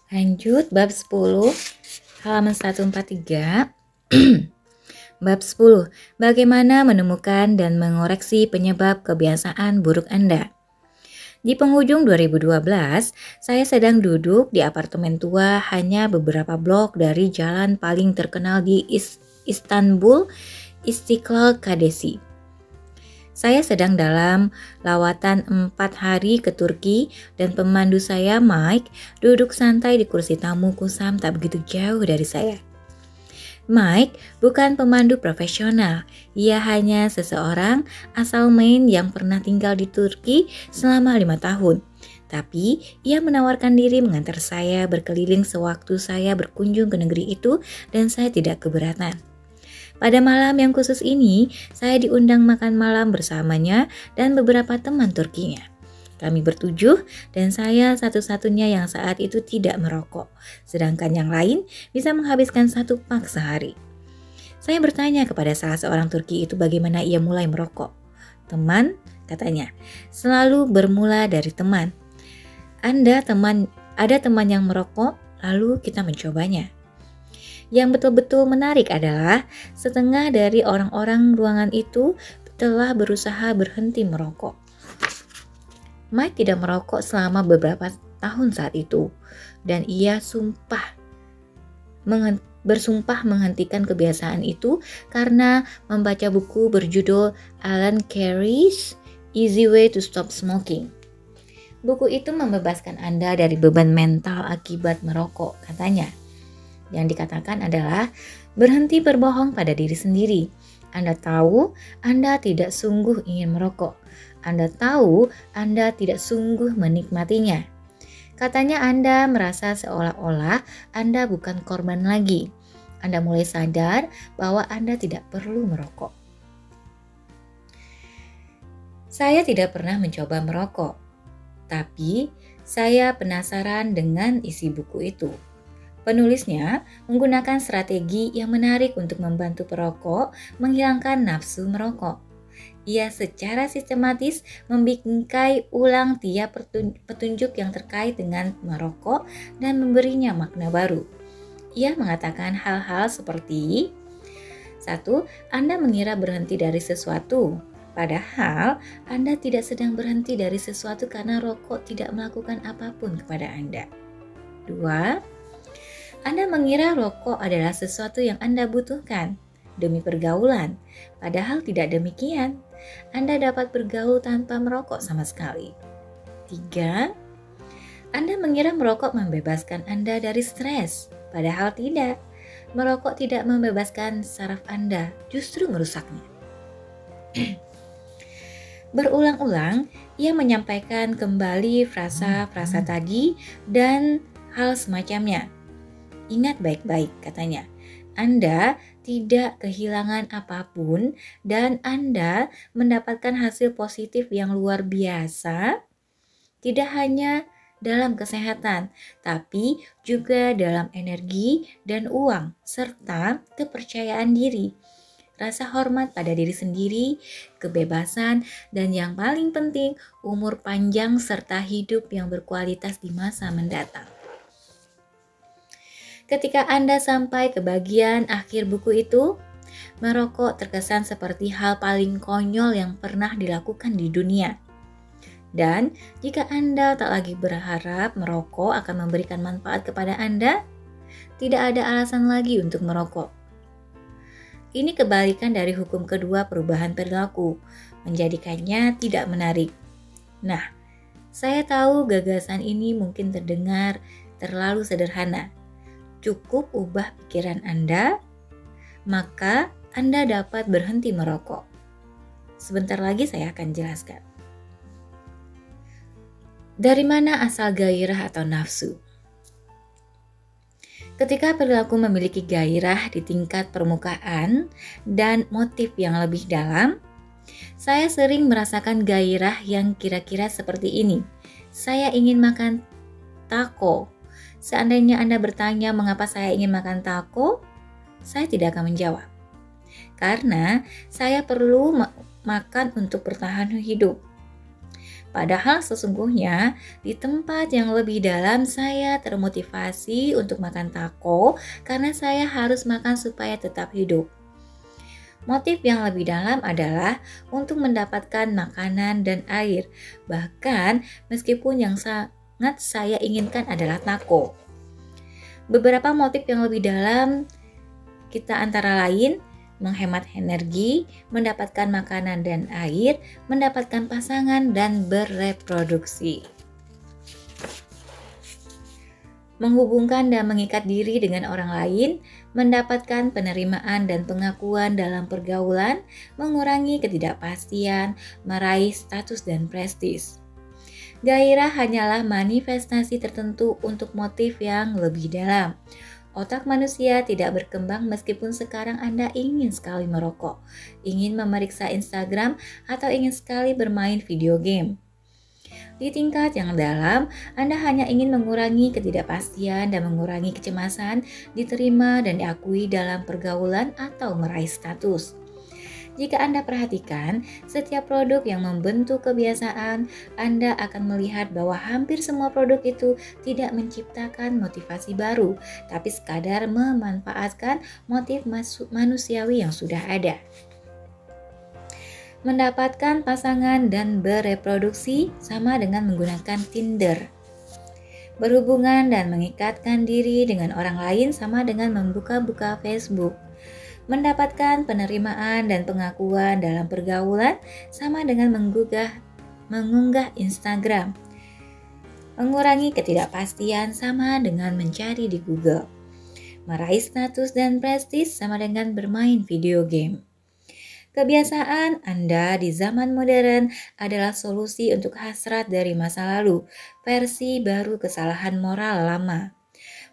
Lanjut bab 10 halaman 143. Bab 10. Bagaimana menemukan dan mengoreksi penyebab kebiasaan buruk Anda. Di penghujung 2012, saya sedang duduk di apartemen tua hanya beberapa blok dari jalan paling terkenal di Istanbul, Istiklal Caddesi. Saya sedang dalam lawatan 4 hari ke Turki dan pemandu saya, Mike, duduk santai di kursi tamu kusam tak begitu jauh dari saya. Mike bukan pemandu profesional, ia hanya seseorang asal Maine yang pernah tinggal di Turki selama 5 tahun. Tapi ia menawarkan diri mengantar saya berkeliling sewaktu saya berkunjung ke negeri itu dan saya tidak keberatan. Pada malam yang khusus ini, saya diundang makan malam bersamanya dan beberapa teman Turkinya. Kami bertujuh dan saya satu-satunya yang saat itu tidak merokok, sedangkan yang lain bisa menghabiskan 1 pak sehari. Saya bertanya kepada salah seorang Turki itu bagaimana ia mulai merokok. Teman, katanya, selalu bermula dari teman. Ada teman yang merokok, lalu kita mencobanya. Yang betul-betul menarik adalah setengah dari orang-orang ruangan itu telah berusaha berhenti merokok. Mike tidak merokok selama beberapa tahun saat itu dan ia bersumpah menghentikan kebiasaan itu karena membaca buku berjudul Alan Carey's Easy Way to Stop Smoking. Buku itu membebaskan Anda dari beban mental akibat merokok, katanya. Yang dikatakan adalah berhenti berbohong pada diri sendiri. Anda tahu Anda tidak sungguh ingin merokok. Anda tahu Anda tidak sungguh menikmatinya. Katanya Anda merasa seolah-olah Anda bukan korban lagi. Anda mulai sadar bahwa Anda tidak perlu merokok. Saya tidak pernah mencoba merokok, tapi saya penasaran dengan isi buku itu. Penulisnya menggunakan strategi yang menarik untuk membantu perokok menghilangkan nafsu merokok. Ia secara sistematis membingkai ulang tiap petunjuk yang terkait dengan merokok dan memberinya makna baru. Ia mengatakan hal-hal seperti 1. Anda mengira berhenti dari sesuatu, padahal Anda tidak sedang berhenti dari sesuatu karena rokok tidak melakukan apapun kepada Anda. 2. Anda mengira rokok adalah sesuatu yang Anda butuhkan demi pergaulan, padahal tidak demikian. Anda dapat bergaul tanpa merokok sama sekali. 3. Anda mengira merokok membebaskan Anda dari stres, padahal tidak. Merokok tidak membebaskan saraf Anda, justru merusaknya. Berulang-ulang, ia menyampaikan kembali frasa-frasa tadi dan hal semacamnya. Ingat baik-baik, katanya. Anda tidak kehilangan apapun dan Anda mendapatkan hasil positif yang luar biasa, tidak hanya dalam kesehatan, tapi juga dalam energi dan uang, serta kepercayaan diri, rasa hormat pada diri sendiri, kebebasan, dan yang paling penting, umur panjang serta hidup yang berkualitas di masa mendatang. Ketika Anda sampai ke bagian akhir buku itu, merokok terkesan seperti hal paling konyol yang pernah dilakukan di dunia. Dan jika Anda tak lagi berharap merokok akan memberikan manfaat kepada Anda, tidak ada alasan lagi untuk merokok. Ini kebalikan dari hukum kedua perubahan perilaku, menjadikannya tidak menarik. Nah, saya tahu gagasan ini mungkin terdengar terlalu sederhana. Cukup ubah pikiran Anda, maka Anda dapat berhenti merokok. Sebentar lagi saya akan jelaskan. Dari mana asal gairah atau nafsu? Ketika perilaku memiliki gairah di tingkat permukaan dan motif yang lebih dalam, saya sering merasakan gairah yang kira-kira seperti ini. Saya ingin makan taco. Seandainya Anda bertanya mengapa saya ingin makan taco, saya tidak akan menjawab. Karena saya perlu makan untuk bertahan hidup. Padahal sesungguhnya di tempat yang lebih dalam saya termotivasi untuk makan taco karena saya harus makan supaya tetap hidup. Motif yang lebih dalam adalah untuk mendapatkan makanan dan air, bahkan meskipun yang sangat saya inginkan adalah taco. Beberapa motif yang lebih dalam kita antara lain menghemat energi, mendapatkan makanan dan air, mendapatkan pasangan, dan bereproduksi. Menghubungkan dan mengikat diri dengan orang lain, mendapatkan penerimaan dan pengakuan dalam pergaulan, mengurangi ketidakpastian, meraih status dan prestis. Gairah hanyalah manifestasi tertentu untuk motif yang lebih dalam. Otak manusia tidak berkembang meskipun sekarang Anda ingin sekali merokok, ingin memeriksa Instagram, atau ingin sekali bermain video game. Di tingkat yang dalam, Anda hanya ingin mengurangi ketidakpastian dan mengurangi kecemasan, diterima dan diakui dalam pergaulan atau meraih status. Jika Anda perhatikan, setiap produk yang membentuk kebiasaan, Anda akan melihat bahwa hampir semua produk itu tidak menciptakan motivasi baru, tapi sekadar memanfaatkan motif manusiawi yang sudah ada. Mendapatkan pasangan dan bereproduksi sama dengan menggunakan Tinder. Berhubungan dan mengikatkan diri dengan orang lain sama dengan membuka-buka Facebook. Mendapatkan penerimaan dan pengakuan dalam pergaulan sama dengan mengunggah Instagram. Mengurangi ketidakpastian sama dengan mencari di Google. Meraih status dan prestis sama dengan bermain video game. Kebiasaan Anda di zaman modern adalah solusi untuk hasrat dari masa lalu, versi baru kesalahan moral lama.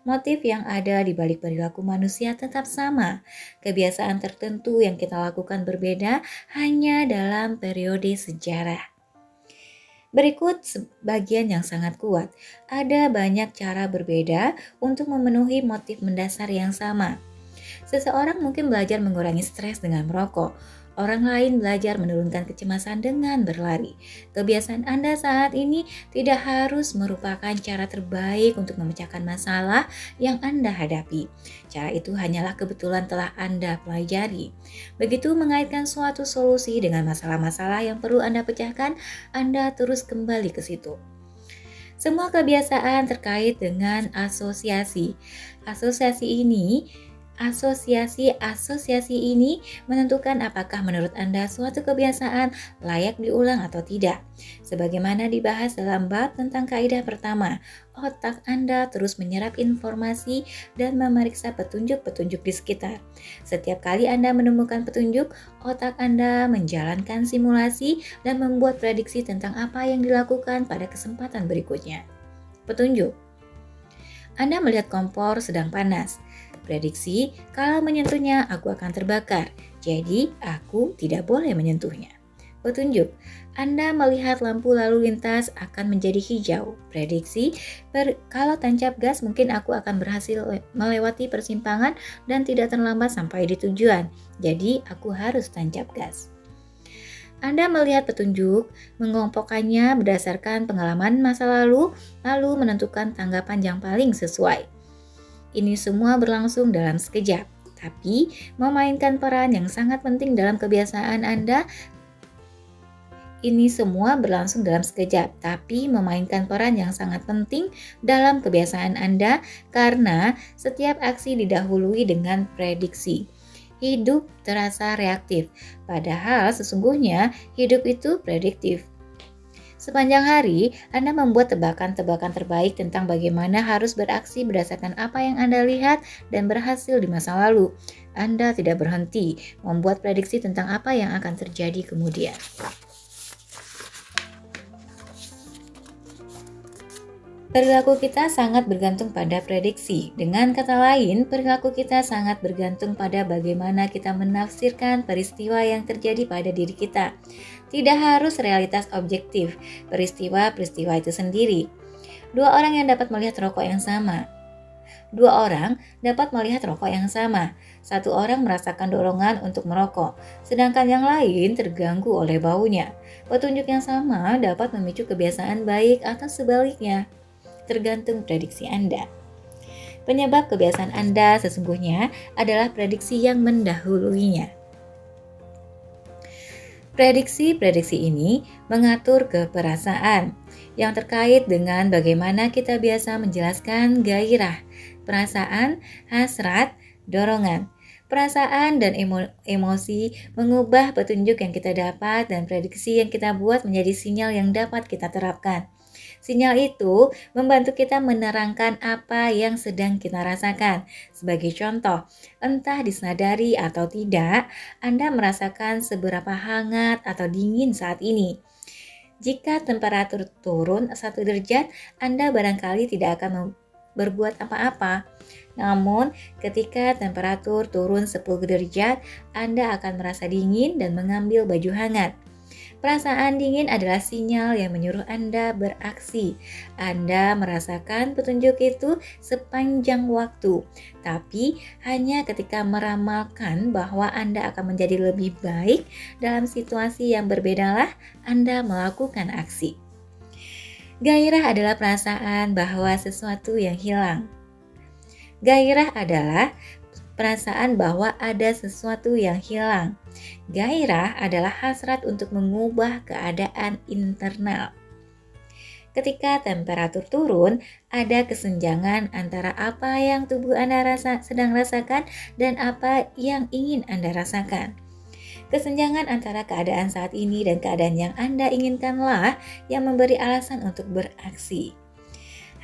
Motif yang ada di balik perilaku manusia tetap sama. Kebiasaan tertentu yang kita lakukan berbeda hanya dalam periode sejarah. Berikut sebagian yang sangat kuat. Ada banyak cara berbeda untuk memenuhi motif mendasar yang sama. Seseorang mungkin belajar mengurangi stres dengan merokok. Orang lain belajar menurunkan kecemasan dengan berlari. Kebiasaan Anda saat ini tidak harus merupakan cara terbaik untuk memecahkan masalah yang Anda hadapi. Cara itu hanyalah kebetulan telah Anda pelajari. Begitu mengaitkan suatu solusi dengan masalah-masalah yang perlu Anda pecahkan, Anda terus kembali ke situ. Semua kebiasaan terkait dengan asosiasi. Asosiasi ini menentukan apakah menurut Anda suatu kebiasaan layak diulang atau tidak. Sebagaimana dibahas dalam bab tentang kaidah pertama, otak Anda terus menyerap informasi dan memeriksa petunjuk-petunjuk di sekitar. Setiap kali Anda menemukan petunjuk, otak Anda menjalankan simulasi dan membuat prediksi tentang apa yang dilakukan pada kesempatan berikutnya. Petunjuk. Anda melihat kompor sedang panas. Prediksi, kalau menyentuhnya aku akan terbakar, jadi aku tidak boleh menyentuhnya. Petunjuk, Anda melihat lampu lalu lintas akan menjadi hijau. Prediksi, kalau tancap gas mungkin aku akan berhasil melewati persimpangan dan tidak terlambat sampai di tujuan, jadi aku harus tancap gas. Anda melihat petunjuk, mengelompokkannya berdasarkan pengalaman masa lalu menentukan tanggapan yang paling sesuai. Ini semua berlangsung dalam sekejap, tapi memainkan peran yang sangat penting dalam kebiasaan Anda. Karena setiap aksi didahului dengan prediksi. Hidup terasa reaktif, padahal sesungguhnya hidup itu prediktif. Sepanjang hari, Anda membuat tebakan-tebakan terbaik tentang bagaimana harus beraksi berdasarkan apa yang Anda lihat dan berhasil di masa lalu. Anda tidak berhenti membuat prediksi tentang apa yang akan terjadi kemudian. Perilaku kita sangat bergantung pada prediksi. Dengan kata lain, perilaku kita sangat bergantung pada bagaimana kita menafsirkan peristiwa yang terjadi pada diri kita. Tidak harus realitas objektif, peristiwa-peristiwa itu sendiri. Dua orang yang dapat melihat rokok yang sama. Dua orang dapat melihat rokok yang sama. Satu orang merasakan dorongan untuk merokok, sedangkan yang lain terganggu oleh baunya. Petunjuk yang sama dapat memicu kebiasaan baik atau sebaliknya, tergantung prediksi Anda. Penyebab kebiasaan Anda sesungguhnya adalah prediksi yang mendahuluinya. Prediksi-prediksi ini mengatur keperasaan yang terkait dengan bagaimana kita biasa menjelaskan gairah, perasaan, hasrat, dorongan. Perasaan dan emosi mengubah petunjuk yang kita dapat dan prediksi yang kita buat menjadi sinyal yang dapat kita terapkan. Sinyal itu membantu kita menerangkan apa yang sedang kita rasakan. Sebagai contoh, entah disadari atau tidak, Anda merasakan seberapa hangat atau dingin saat ini. Jika temperatur turun 1 derajat, Anda barangkali tidak akan berbuat apa-apa. Namun, ketika temperatur turun 10 derajat, Anda akan merasa dingin dan mengambil baju hangat. Perasaan dingin adalah sinyal yang menyuruh Anda beraksi. Anda merasakan petunjuk itu sepanjang waktu, tapi hanya ketika meramalkan bahwa Anda akan menjadi lebih baik dalam situasi yang berbedalah Anda melakukan aksi. Gairah adalah perasaan bahwa sesuatu yang hilang. Gairah adalah perasaan bahwa ada sesuatu yang hilang. Gairah adalah hasrat untuk mengubah keadaan internal. Ketika temperatur turun, ada kesenjangan antara apa yang tubuh Anda sedang rasakan dan apa yang ingin Anda rasakan. Kesenjangan antara keadaan saat ini dan keadaan yang Anda inginkanlah yang memberi alasan untuk beraksi.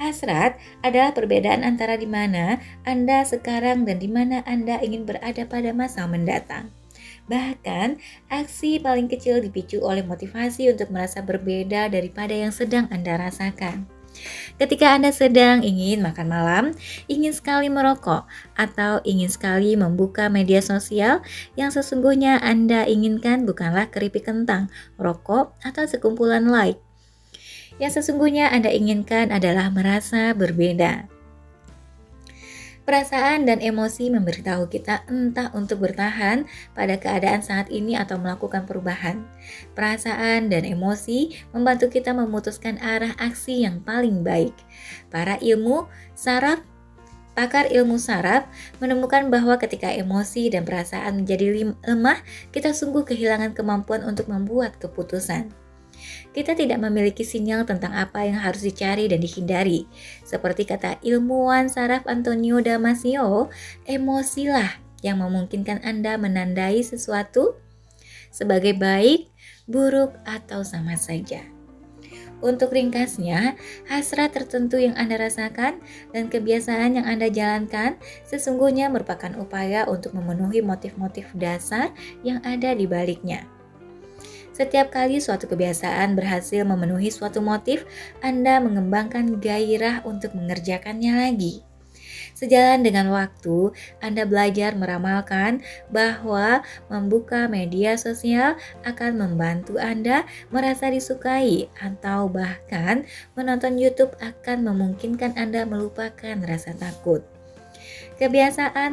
Hasrat adalah perbedaan antara di mana Anda sekarang dan di mana Anda ingin berada pada masa mendatang. Bahkan, aksi paling kecil dipicu oleh motivasi untuk merasa berbeda daripada yang sedang Anda rasakan. Ketika Anda sedang ingin makan malam, ingin sekali merokok, atau ingin sekali membuka media sosial, yang sesungguhnya Anda inginkan bukanlah keripik kentang, rokok, atau sekumpulan like. Yang sesungguhnya Anda inginkan adalah merasa berbeda. Perasaan dan emosi memberitahu kita entah untuk bertahan pada keadaan saat ini atau melakukan perubahan. Perasaan dan emosi membantu kita memutuskan arah aksi yang paling baik. Pakar ilmu saraf menemukan bahwa ketika emosi dan perasaan menjadi lemah, kita sungguh kehilangan kemampuan untuk membuat keputusan. Kita tidak memiliki sinyal tentang apa yang harus dicari dan dihindari. Seperti kata ilmuwan saraf Antonio Damasio, emosilah yang memungkinkan Anda menandai sesuatu sebagai baik, buruk, atau sama saja. Untuk ringkasnya, hasrat tertentu yang Anda rasakan dan kebiasaan yang Anda jalankan sesungguhnya merupakan upaya untuk memenuhi motif-motif dasar yang ada di baliknya. Setiap kali suatu kebiasaan berhasil memenuhi suatu motif, Anda mengembangkan gairah untuk mengerjakannya lagi. Sejalan dengan waktu, Anda belajar meramalkan bahwa membuka media sosial akan membantu Anda merasa disukai, atau bahkan menonton YouTube akan memungkinkan Anda melupakan rasa takut. Kebiasaan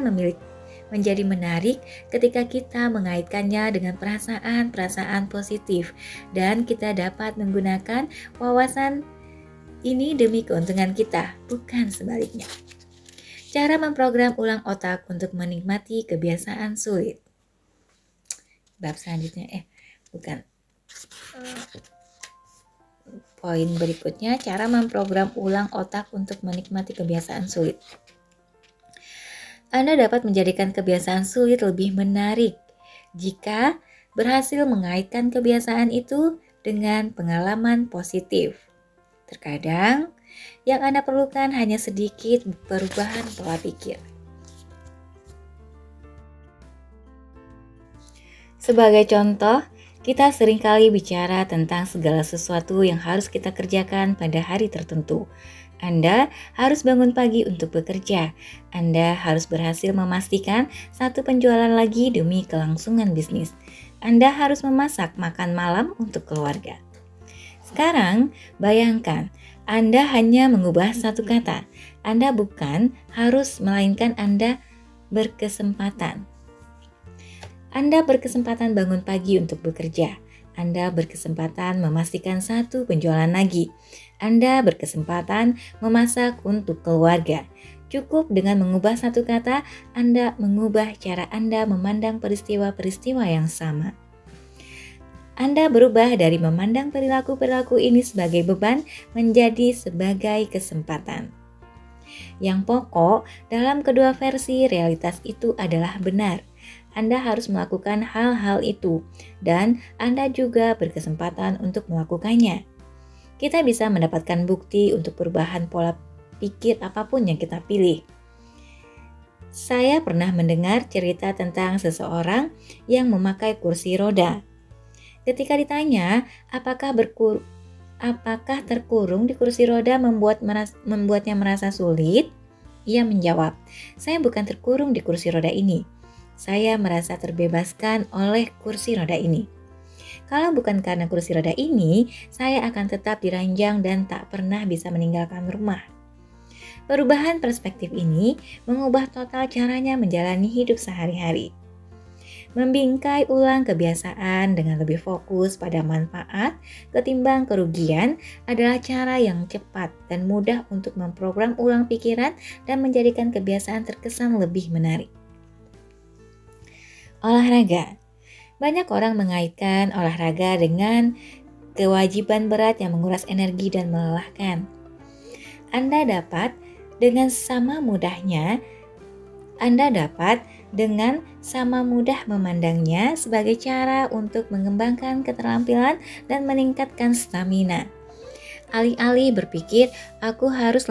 menjadi menarik ketika kita mengaitkannya dengan perasaan-perasaan positif, dan kita dapat menggunakan wawasan ini demi keuntungan kita, bukan sebaliknya. Cara memprogram ulang otak untuk menikmati kebiasaan sulit. Bab selanjutnya, poin berikutnya, cara memprogram ulang otak untuk menikmati kebiasaan sulit. Anda dapat menjadikan kebiasaan sulit lebih menarik jika berhasil mengaitkan kebiasaan itu dengan pengalaman positif. Terkadang, yang Anda perlukan hanya sedikit perubahan pola pikir. Sebagai contoh, kita seringkali bicara tentang segala sesuatu yang harus kita kerjakan pada hari tertentu. Anda harus bangun pagi untuk bekerja. Anda harus berhasil memastikan satu penjualan lagi demi kelangsungan bisnis. Anda harus memasak makan malam untuk keluarga. Sekarang, bayangkan Anda hanya mengubah satu kata. Anda bukan harus, melainkan Anda berkesempatan. Anda berkesempatan bangun pagi untuk bekerja. Anda berkesempatan memastikan satu penjualan lagi. Anda berkesempatan memasak untuk keluarga. Cukup dengan mengubah satu kata, Anda mengubah cara Anda memandang peristiwa-peristiwa yang sama. Anda berubah dari memandang perilaku-perilaku ini sebagai beban menjadi sebagai kesempatan. Yang pokok, dalam kedua versi realitas itu adalah benar. Anda harus melakukan hal-hal itu, dan Anda juga berkesempatan untuk melakukannya. Kita bisa mendapatkan bukti untuk perubahan pola pikir apapun yang kita pilih. Saya pernah mendengar cerita tentang seseorang yang memakai kursi roda. Ketika ditanya apakah terkurung di kursi roda membuatnya merasa sulit, ia menjawab, "Saya bukan terkurung di kursi roda ini. Saya merasa terbebaskan oleh kursi roda ini. Kalau bukan karena kursi roda ini, saya akan tetap diranjang dan tak pernah bisa meninggalkan rumah." Perubahan perspektif ini mengubah total caranya menjalani hidup sehari-hari. Membingkai ulang kebiasaan dengan lebih fokus pada manfaat ketimbang kerugian adalah cara yang cepat dan mudah untuk memprogram ulang pikiran dan menjadikan kebiasaan terkesan lebih menarik. Olahraga. Banyak orang mengaitkan olahraga dengan kewajiban berat yang menguras energi dan melelahkan. Anda dapat dengan sama mudah memandangnya sebagai cara untuk mengembangkan keterampilan dan meningkatkan stamina. Alih-alih berpikir, aku harus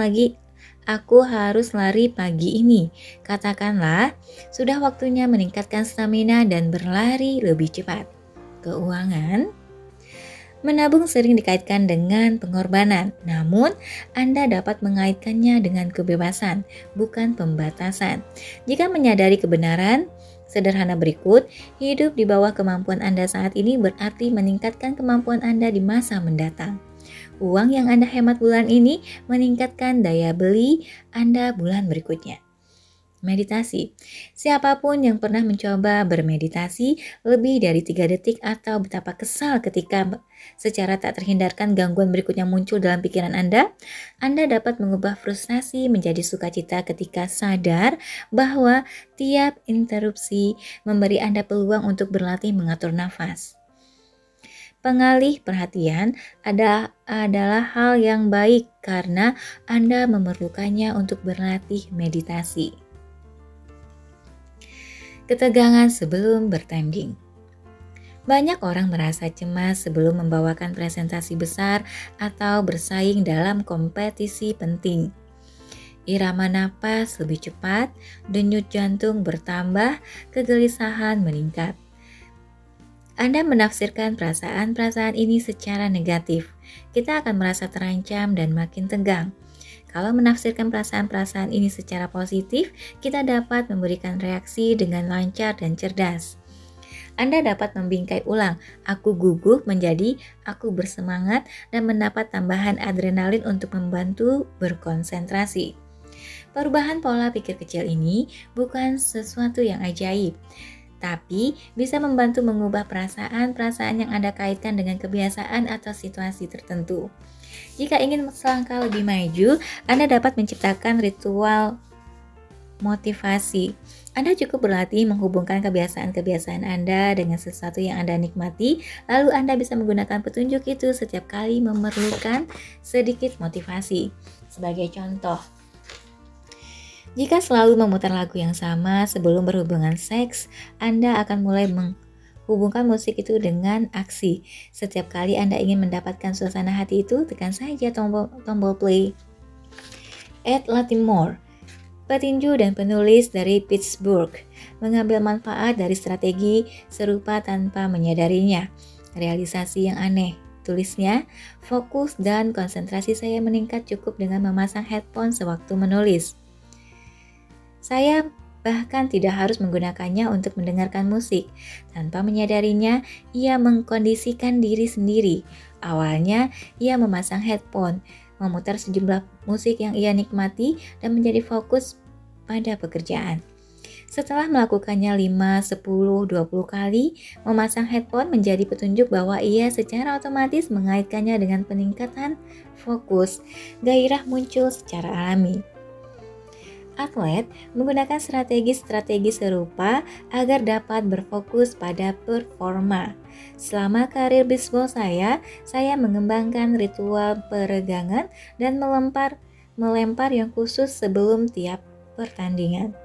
lari pagi ini. Katakanlah, sudah waktunya meningkatkan stamina dan berlari lebih cepat. Keuangan. Menabung sering dikaitkan dengan pengorbanan, namun Anda dapat mengaitkannya dengan kebebasan, bukan pembatasan. Jika menyadari kebenaran sederhana berikut, hidup di bawah kemampuan Anda saat ini berarti meningkatkan kemampuan Anda di masa mendatang. Uang yang Anda hemat bulan ini meningkatkan daya beli Anda bulan berikutnya. Meditasi. Siapapun yang pernah mencoba bermeditasi lebih dari 3 detik atau betapa kesal ketika secara tak terhindarkan gangguan berikutnya muncul dalam pikiran Anda dapat mengubah frustasi menjadi sukacita ketika sadar bahwa tiap interupsi memberi Anda peluang untuk berlatih mengatur nafas. Pengalih perhatian adalah hal yang baik karena Anda memerlukannya untuk berlatih meditasi. Ketegangan sebelum bertanding. Banyak orang merasa cemas sebelum membawakan presentasi besar atau bersaing dalam kompetisi penting. Irama napas lebih cepat, denyut jantung bertambah, kegelisahan meningkat. Anda menafsirkan perasaan-perasaan ini secara negatif. Kita akan merasa terancam dan makin tegang. Kalau menafsirkan perasaan-perasaan ini secara positif, kita dapat memberikan reaksi dengan lancar dan cerdas. Anda dapat membingkai ulang, aku gugup menjadi aku bersemangat dan mendapat tambahan adrenalin untuk membantu berkonsentrasi. Perubahan pola pikir kecil ini bukan sesuatu yang ajaib, tapi bisa membantu mengubah perasaan-perasaan yang Anda kaitkan dengan kebiasaan atau situasi tertentu. Jika ingin selangkah lebih maju, Anda dapat menciptakan ritual motivasi. Anda cukup berlatih menghubungkan kebiasaan-kebiasaan Anda dengan sesuatu yang Anda nikmati, lalu Anda bisa menggunakan petunjuk itu setiap kali memerlukan sedikit motivasi. Sebagai contoh, jika selalu memutar lagu yang sama sebelum berhubungan seks, Anda akan mulai menghubungkan musik itu dengan aksi. Setiap kali Anda ingin mendapatkan suasana hati itu, tekan saja tombol play. Ed Latimore, petinju dan penulis dari Pittsburgh, mengambil manfaat dari strategi serupa tanpa menyadarinya. Realisasi yang aneh. Tulisnya, fokus dan konsentrasi saya meningkat cukup dengan memasang headphone sewaktu menulis. Saya bahkan tidak harus menggunakannya untuk mendengarkan musik. Tanpa menyadarinya, ia mengkondisikan diri sendiri. Awalnya, ia memasang headphone. memutar sejumlah musik yang ia nikmati, dan menjadi fokus pada pekerjaan. Setelah melakukannya 5, 10, 20 kali, memasang headphone menjadi petunjuk bahwa ia secara otomatis mengaitkannya dengan peningkatan fokus. Gairah muncul secara alami. Atlet menggunakan strategi-strategi serupa agar dapat berfokus pada performa. Selama karir bisbol saya mengembangkan ritual peregangan dan melempar yang khusus sebelum tiap pertandingan.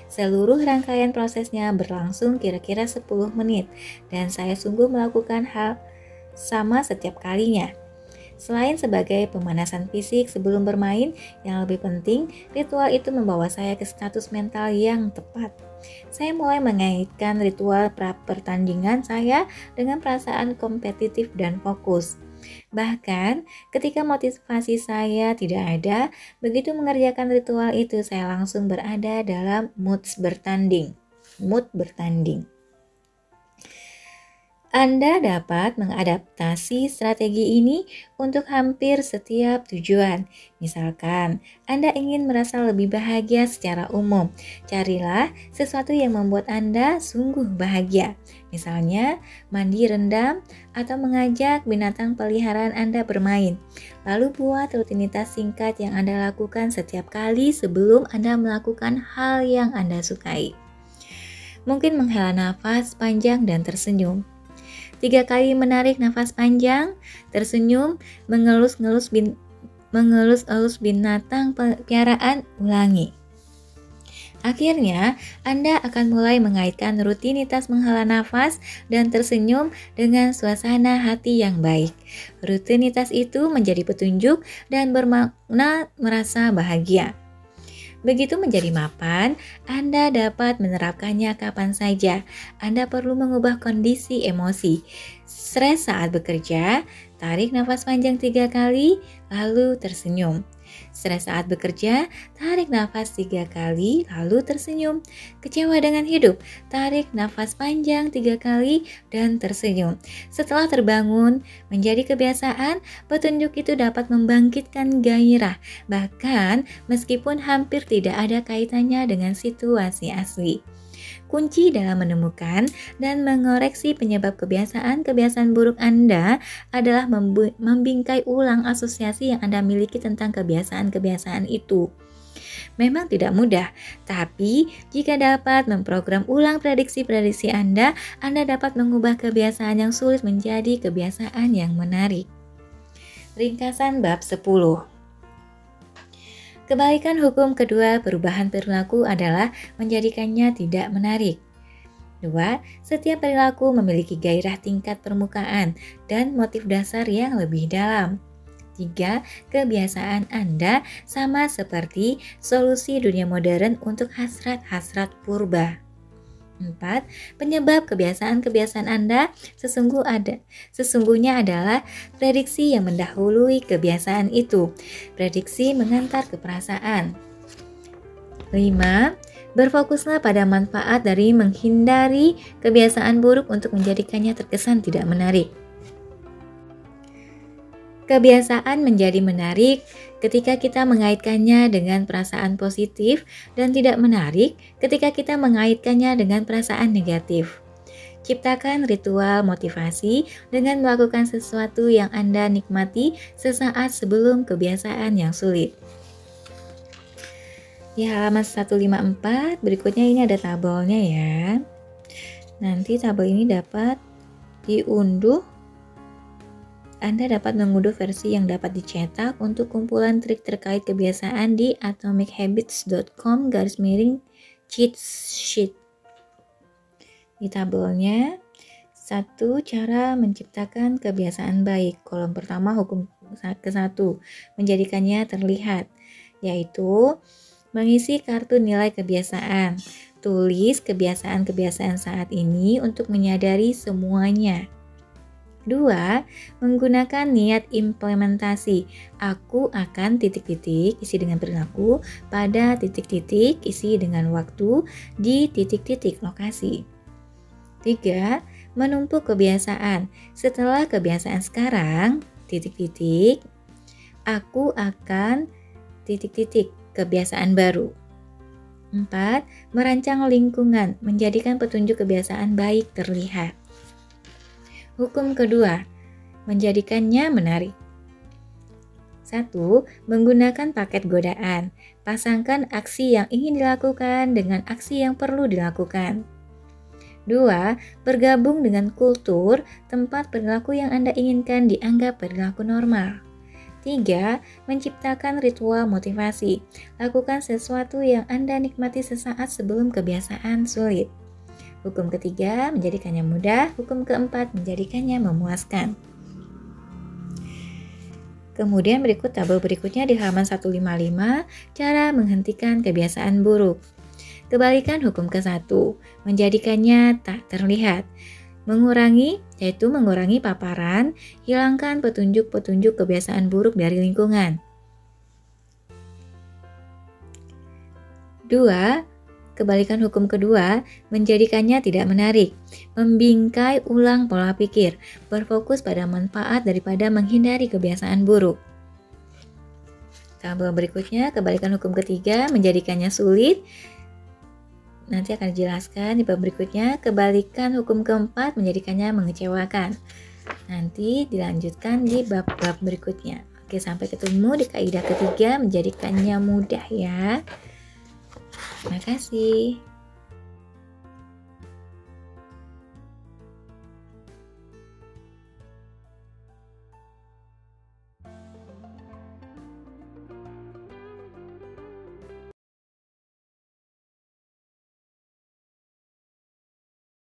Seluruh rangkaian prosesnya berlangsung kira-kira 10 menit dan saya sungguh melakukan hal sama setiap kalinya. Selain sebagai pemanasan fisik sebelum bermain, yang lebih penting, ritual itu membawa saya ke status mental yang tepat. Saya mulai mengaitkan ritual pra-pertandingan saya dengan perasaan kompetitif dan fokus. Bahkan, ketika motivasi saya tidak ada, begitu mengerjakan ritual itu, saya langsung berada dalam mood bertanding. Anda dapat mengadaptasi strategi ini untuk hampir setiap tujuan. Misalkan, Anda ingin merasa lebih bahagia secara umum. Carilah sesuatu yang membuat Anda sungguh bahagia. Misalnya, mandi rendam atau mengajak binatang peliharaan Anda bermain. Lalu buat rutinitas singkat yang Anda lakukan setiap kali sebelum Anda melakukan hal yang Anda sukai. Mungkin menghela nafas panjang dan tersenyum. 3 kali menarik nafas panjang, tersenyum, mengelus-elus binatang peliharaan, ulangi. Akhirnya, Anda akan mulai mengaitkan rutinitas menghela nafas dan tersenyum dengan suasana hati yang baik. Rutinitas itu menjadi petunjuk dan bermakna merasa bahagia. Begitu menjadi mapan, Anda dapat menerapkannya kapan saja. Anda perlu mengubah kondisi emosi. Stres saat bekerja, tarik nafas panjang 3 kali, lalu tersenyum. Stres saat bekerja, tarik nafas 3 kali, lalu tersenyum. Kecewa dengan hidup, tarik nafas panjang 3 kali dan tersenyum. Setelah terbangun menjadi kebiasaan, petunjuk itu dapat membangkitkan gairah, bahkan meskipun hampir tidak ada kaitannya dengan situasi asli. Kunci dalam menemukan dan mengoreksi penyebab kebiasaan-kebiasaan buruk Anda adalah membingkai ulang asosiasi yang Anda miliki tentang kebiasaan-kebiasaan itu. Memang tidak mudah, tapi jika dapat memprogram ulang prediksi-prediksi Anda dapat mengubah kebiasaan yang sulit menjadi kebiasaan yang menarik. Ringkasan bab 10. Kebalikan hukum kedua perubahan perilaku adalah menjadikannya tidak menarik. 2. Setiap perilaku memiliki gairah tingkat permukaan dan motif dasar yang lebih dalam. 3. Kebiasaan Anda sama seperti solusi dunia modern untuk hasrat-hasrat purba. 4. Penyebab kebiasaan-kebiasaan Anda sesungguhnya adalah prediksi yang mendahului kebiasaan itu. Prediksi mengantar ke perasaan. 5. Berfokuslah pada manfaat dari menghindari kebiasaan buruk untuk menjadikannya terkesan tidak menarik. Kebiasaan menjadi menarik ketika kita mengaitkannya dengan perasaan positif dan tidak menarik ketika kita mengaitkannya dengan perasaan negatif. Ciptakan ritual motivasi dengan melakukan sesuatu yang Anda nikmati sesaat sebelum kebiasaan yang sulit. Di halaman 154, berikutnya ini ada tabelnya ya. Nanti tabel ini dapat diunduh. Anda dapat mengunduh versi yang dapat dicetak untuk kumpulan trik terkait kebiasaan di atomichabits.com/cheat sheet. Di tabelnya, 1. Cara menciptakan kebiasaan baik. Kolom pertama hukum ke-1, menjadikannya terlihat, yaitu mengisi kartu nilai kebiasaan. Tulis kebiasaan-kebiasaan saat ini untuk menyadari semuanya. 2. Menggunakan niat implementasi. Aku akan titik-titik isi dengan perilaku pada titik-titik isi dengan waktu di titik-titik lokasi. 3. Menumpuk kebiasaan. Setelah kebiasaan sekarang, titik-titik, Aku akan titik-titik kebiasaan baru. 4. Merancang lingkungan, menjadikan petunjuk kebiasaan baik terlihat. Hukum kedua, menjadikannya menarik. 1. Menggunakan paket godaan. Pasangkan aksi yang ingin dilakukan dengan aksi yang perlu dilakukan. 2. Bergabung dengan kultur, tempat perilaku yang Anda inginkan dianggap perilaku normal. 3. Menciptakan ritual motivasi. Lakukan sesuatu yang Anda nikmati sesaat sebelum kebiasaan sulit. Hukum ketiga, menjadikannya mudah. Hukum keempat, menjadikannya memuaskan. Kemudian berikut tabel berikutnya di halaman 155, cara menghentikan kebiasaan buruk. Kebalikan hukum ke-1, menjadikannya tak terlihat. Mengurangi, yaitu mengurangi paparan, hilangkan petunjuk-petunjuk kebiasaan buruk dari lingkungan. 2. Kebalikan hukum kedua, menjadikannya tidak menarik. Membingkai ulang pola pikir, berfokus pada manfaat daripada menghindari kebiasaan buruk. Tabel berikutnya, kebalikan hukum ketiga, menjadikannya sulit. Nanti akan dijelaskan di bab berikutnya. Kebalikan hukum keempat, menjadikannya mengecewakan. Nanti dilanjutkan di bab-bab berikutnya. Oke, sampai ketemu di kaidah ketiga, menjadikannya mudah ya. Terima kasih.